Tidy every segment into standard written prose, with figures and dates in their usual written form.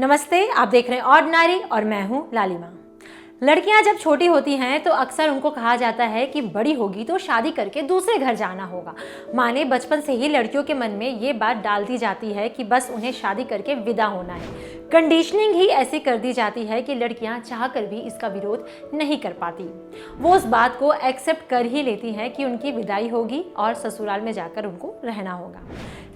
नमस्ते, आप देख रहे हैं ऑर्डिनरी और मैं हूं लालिमा। लड़कियां जब छोटी होती हैं तो अक्सर उनको कहा जाता है कि बड़ी होगी तो शादी करके दूसरे घर जाना होगा। माने बचपन से ही लड़कियों के मन में ये बात डाल दी जाती है कि बस उन्हें शादी करके विदा होना है। कंडीशनिंग ही ऐसी कर दी जाती है कि लड़कियां चाहकर भी इसका विरोध नहीं कर पाती। वो उस बात को एक्सेप्ट कर ही लेती हैं कि उनकी विदाई होगी और ससुराल में जाकर उनको रहना होगा।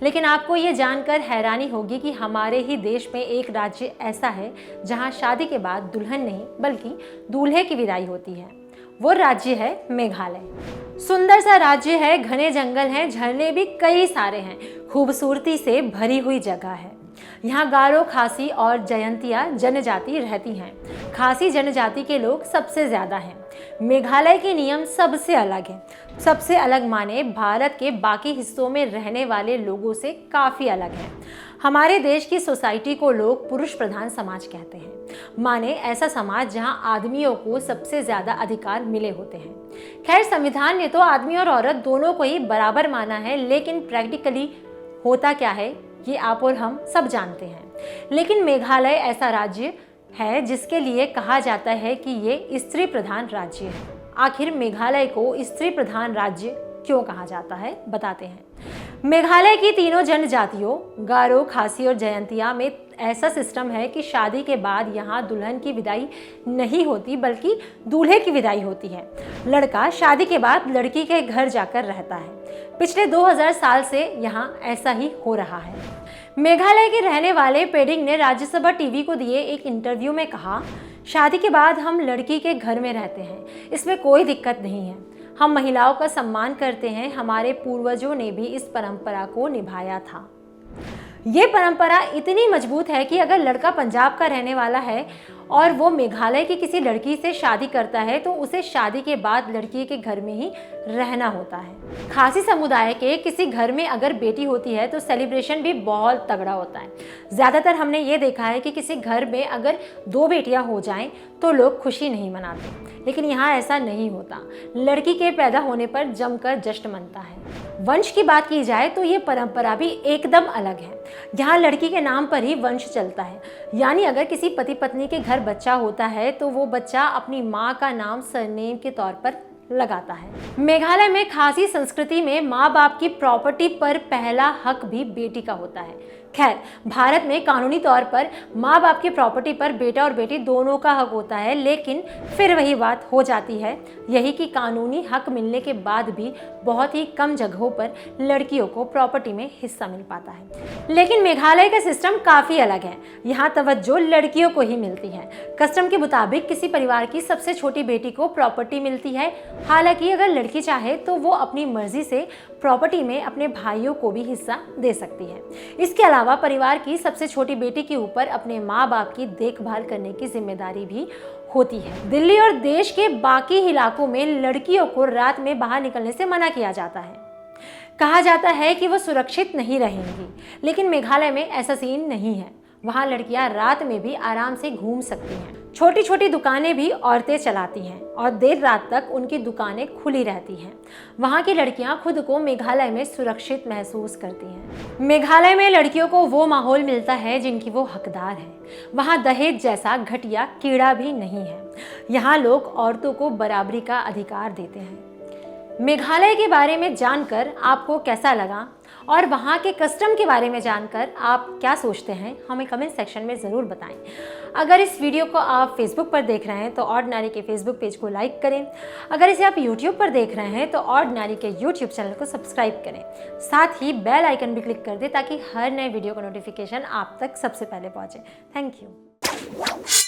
लेकिन आपको ये जानकर हैरानी होगी कि हमारे ही देश में एक राज्य ऐसा है जहां शादी के बाद दुल्हन नहीं बल्कि दूल्हे की विदाई होती है। वो राज्य है मेघालय। सुंदर सा राज्य है, घने जंगल हैं, झरने भी कई सारे हैं, खूबसूरती से भरी हुई जगह है। यहाँ गारो, खासी और जयंतिया जनजाति रहती हैं। खासी जनजाति के लोग सबसे ज़्यादा हैं। मेघालय के नियम सबसे अलग हैं। सबसे अलग माने भारत के बाकी हिस्सों में रहने वाले लोगों से काफ़ी अलग हैं। हमारे देश की सोसाइटी को लोग पुरुष प्रधान समाज कहते हैं। माने ऐसा समाज जहां आदमियों को सबसे ज़्यादा अधिकार मिले होते हैं। खैर, संविधान ने तो आदमी और औरत दोनों को ही बराबर माना है, लेकिन प्रैक्टिकली होता क्या है ये आप और हम सब जानते हैं। लेकिन मेघालय ऐसा राज्य है जिसके लिए कहा जाता है कि ये स्त्री प्रधान राज्य है। आखिर मेघालय को स्त्री प्रधान राज्य क्यों कहा जाता है, बताते हैं। मेघालय की तीनों जनजातियों गारो, खासी और जयंतिया में ऐसा सिस्टम है कि शादी के बाद यहाँ दुल्हन की विदाई नहीं होती बल्कि दूल्हे की विदाई होती है। लड़का शादी के बाद लड़की के घर जाकर रहता है। पिछले 2000 साल से यहाँ ऐसा ही हो रहा है। मेघालय के रहने वाले पेडिंग ने राज्यसभा टीवी को दिए एक इंटरव्यू में कहा, शादी के बाद हम लड़की के घर में रहते हैं, इसमें कोई दिक्कत नहीं है। हम महिलाओं का सम्मान करते हैं। हमारे पूर्वजों ने भी इस परंपरा को निभाया था। ये परंपरा इतनी मजबूत है कि अगर लड़का पंजाब का रहने वाला है और वो मेघालय की किसी लड़की से शादी करता है तो उसे शादी के बाद लड़की के घर में ही रहना होता है। खासी समुदाय के किसी घर में अगर बेटी होती है तो सेलिब्रेशन भी बहुत तगड़ा होता है। ज़्यादातर हमने ये देखा है कि किसी घर में अगर 2 बेटियां हो जाएं तो लोग खुशी नहीं मनाते, लेकिन यहाँ ऐसा नहीं होता। लड़की के पैदा होने पर जमकर जश्न मनता है। वंश की बात की जाए तो ये परंपरा भी एकदम अलग है। यहाँ लड़की के नाम पर ही वंश चलता है, यानी अगर किसी पति पत्नी के घर बच्चा होता है तो वो बच्चा अपनी माँ का नाम सरनेम के तौर पर लगाता है। मेघालय में खासी संस्कृति में माँ बाप की प्रॉपर्टी पर पहला हक भी बेटी का होता है। खैर, भारत में कानूनी तौर पर माँ बाप की प्रॉपर्टी पर बेटा और बेटी दोनों का हक होता है, लेकिन फिर वही बात हो जाती है यही कि कानूनी हक मिलने के बाद भी बहुत ही कम जगहों पर लड़कियों को प्रॉपर्टी में हिस्सा मिल पाता है। लेकिन मेघालय का सिस्टम काफ़ी अलग है। यहाँ तवज्जो लड़कियों को ही मिलती है। कस्टम के मुताबिक किसी परिवार की सबसे छोटी बेटी को प्रॉपर्टी मिलती है। हालांकि अगर लड़की चाहे तो वो अपनी मर्जी से प्रॉपर्टी में अपने भाइयों को भी हिस्सा दे सकती है। इसके अलावा परिवार की सबसे छोटी बेटी के ऊपर अपने माँ बाप की देखभाल करने की जिम्मेदारी भी होती है। दिल्ली और देश के बाकी इलाकों में लड़कियों को रात में बाहर निकलने से मना किया जाता है। कहा जाता है कि वो सुरक्षित नहीं रहेंगी, लेकिन मेघालय में ऐसा सीन नहीं है। वहाँ लड़कियाँ रात में भी आराम से घूम सकती हैं। छोटी छोटी दुकानें भी औरतें चलाती हैं और देर रात तक उनकी दुकानें खुली रहती हैं। वहाँ की लड़कियाँ खुद को मेघालय में सुरक्षित महसूस करती हैं। मेघालय में लड़कियों को वो माहौल मिलता है जिनकी वो हकदार है। वहाँ दहेज जैसा घटिया कीड़ा भी नहीं है। यहाँ लोग औरतों को बराबरी का अधिकार देते हैं। मेघालय के बारे में जानकर आपको कैसा लगा और वहाँ के कस्टम के बारे में जानकर आप क्या सोचते हैं, हमें कमेंट सेक्शन में ज़रूर बताएं। अगर इस वीडियो को आप फेसबुक पर देख रहे हैं तो ऑर्डिनरी के फेसबुक पेज को लाइक करें। अगर इसे आप यूट्यूब पर देख रहे हैं तो ऑर्डिनरी के यूट्यूब चैनल को सब्सक्राइब करें। साथ ही बेल आइकन भी क्लिक कर दें ताकि हर नए वीडियो का नोटिफिकेशन आप तक सबसे पहले पहुँचे। Thank you.